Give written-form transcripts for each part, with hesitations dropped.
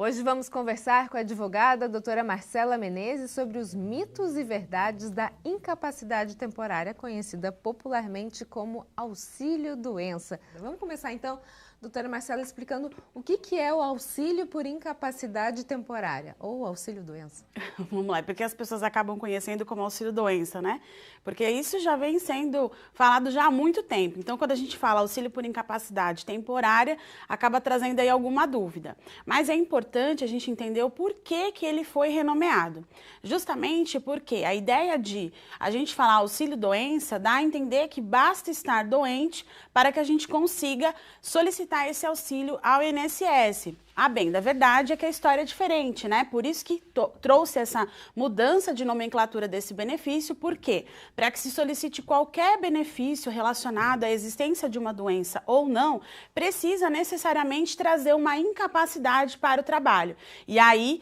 Hoje vamos conversar com a advogada doutora Marcela Menezes sobre os mitos e verdades da incapacidade temporária, conhecida popularmente como auxílio-doença. Vamos começar então, doutora Marcela, explicando o que é o auxílio por incapacidade temporária ou auxílio-doença. Vamos lá, porque as pessoas acabam conhecendo como auxílio-doença, né? Porque isso já vem sendo falado já há muito tempo. Então, quando a gente fala auxílio por incapacidade temporária, acaba trazendo aí alguma dúvida. Mas é importante a gente entender o porquê que ele foi renomeado. Justamente porque a ideia de a gente falar auxílio-doença dá a entender que basta estar doente para que a gente consiga solicitar esse auxílio ao INSS. A bem da verdade é que a história é diferente, né? Por isso que trouxe essa mudança de nomenclatura desse benefício, por quê? Para que se solicite qualquer benefício relacionado à existência de uma doença ou não, precisa necessariamente trazer uma incapacidade para o trabalho. E aí,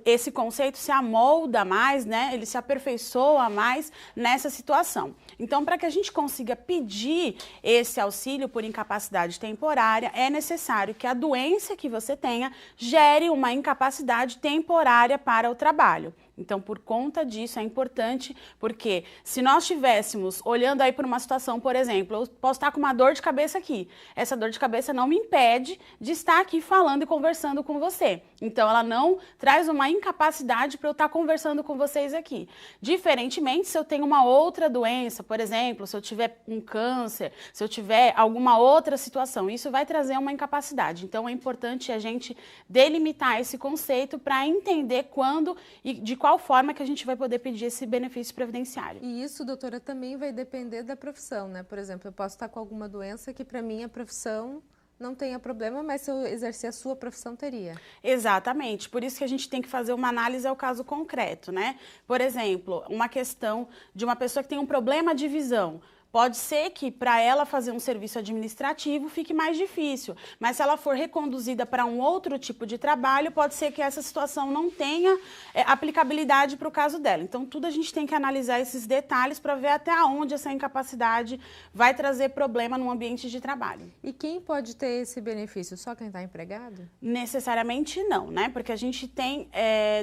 esse conceito se amolda mais, né? Ele se aperfeiçoa mais nessa situação. Então, para que a gente consiga pedir esse auxílio por incapacidade temporária, é necessário que a doença que você tenha gere uma incapacidade temporária para o trabalho. Então, por conta disso, é importante, porque se nós estivéssemos olhando aí por uma situação, por exemplo, eu posso estar com uma dor de cabeça aqui. Essa dor de cabeça não me impede de estar aqui falando e conversando com você. Então, ela não traz uma incapacidade para eu estar conversando com vocês aqui. Diferentemente, se eu tenho uma outra doença, por exemplo, se eu tiver um câncer, se eu tiver alguma outra situação, isso vai trazer uma incapacidade. Então, é importante a gente delimitar esse conceito para entender quando e de qual forma que a gente vai poder pedir esse benefício previdenciário. E isso, doutora, também vai depender da profissão, né? Por exemplo, eu posso estar com alguma doença que para mim a profissão não tenha problema, mas se eu exercer a sua profissão, teria. Exatamente, por isso que a gente tem que fazer uma análise ao caso concreto, né? Por exemplo, uma questão de uma pessoa que tem um problema de visão. Pode ser que para ela fazer um serviço administrativo fique mais difícil, mas se ela for reconduzida para um outro tipo de trabalho, pode ser que essa situação não tenha aplicabilidade para o caso dela. Então, tudo a gente tem que analisar esses detalhes para ver até onde essa incapacidade vai trazer problema no ambiente de trabalho. E quem pode ter esse benefício? Só quem está empregado? Necessariamente não, né? Porque a gente tem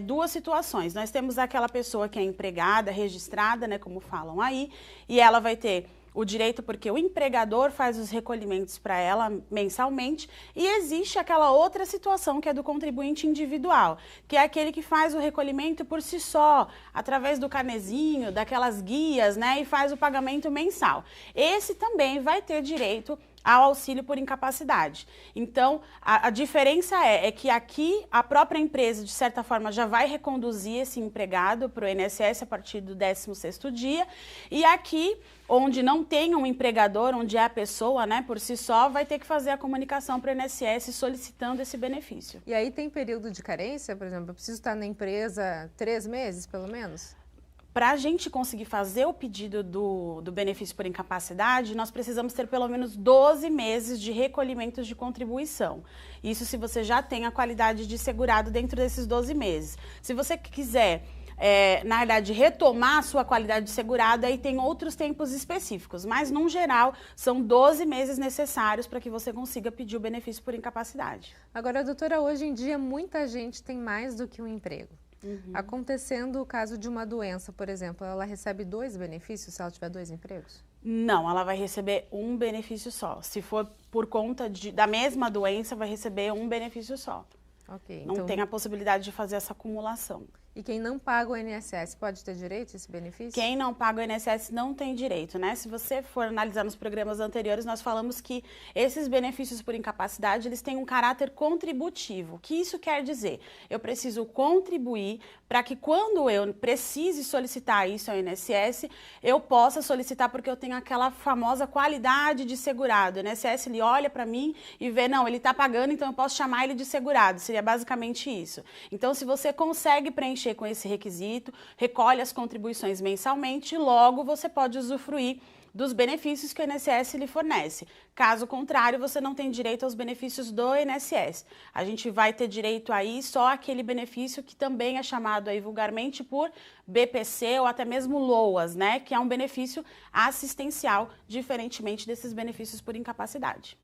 duas situações. Nós temos aquela pessoa que é empregada, registrada, né, como falam aí, e ela vai ter o direito porque o empregador faz os recolhimentos para ela mensalmente, e existe aquela outra situação que é do contribuinte individual, que é aquele que faz o recolhimento por si só, através do carnezinho, daquelas guias, né, e faz o pagamento mensal. Esse também vai ter direito ao auxílio por incapacidade. Então, a diferença é que aqui a própria empresa, de certa forma, já vai reconduzir esse empregado para o INSS a partir do 16º dia, e aqui, onde não tem um empregador, onde é a pessoa, né, por si só, vai ter que fazer a comunicação para o INSS solicitando esse benefício. E aí tem período de carência, por exemplo, eu preciso estar na empresa 3 meses, pelo menos? Para a gente conseguir fazer o pedido do benefício por incapacidade, nós precisamos ter pelo menos 12 meses de recolhimentos de contribuição. Isso se você já tem a qualidade de segurado dentro desses 12 meses. Se você quiser, na verdade, retomar a sua qualidade de segurado, aí tem outros tempos específicos. Mas, no geral, são 12 meses necessários para que você consiga pedir o benefício por incapacidade. Agora, doutora, hoje em dia muita gente tem mais do que um emprego. Acontecendo o caso de uma doença, por exemplo, ela recebe 2 benefícios se ela tiver 2 empregos? Não, ela vai receber um benefício só. Se for por conta da mesma doença, vai receber um benefício só. Ok. Não tem a possibilidade de fazer essa acumulação. E quem não paga o INSS pode ter direito a esse benefício? Quem não paga o INSS não tem direito, né? Se você for analisar nos programas anteriores, nós falamos que esses benefícios por incapacidade, eles têm um caráter contributivo. O que isso quer dizer? Eu preciso contribuir para que quando eu precise solicitar isso ao INSS, eu possa solicitar porque eu tenho aquela famosa qualidade de segurado. O INSS, ele olha para mim e vê, não, ele está pagando, então eu posso chamar ele de segurado. Seria basicamente isso. Então, se você consegue preencher com esse requisito, recolhe as contribuições mensalmente, logo você pode usufruir dos benefícios que o INSS lhe fornece. Caso contrário, você não tem direito aos benefícios do INSS. A gente vai ter direito aí só aquele benefício que também é chamado aí vulgarmente por BPC ou até mesmo LOAS, né? Que é um benefício assistencial, diferentemente desses benefícios por incapacidade.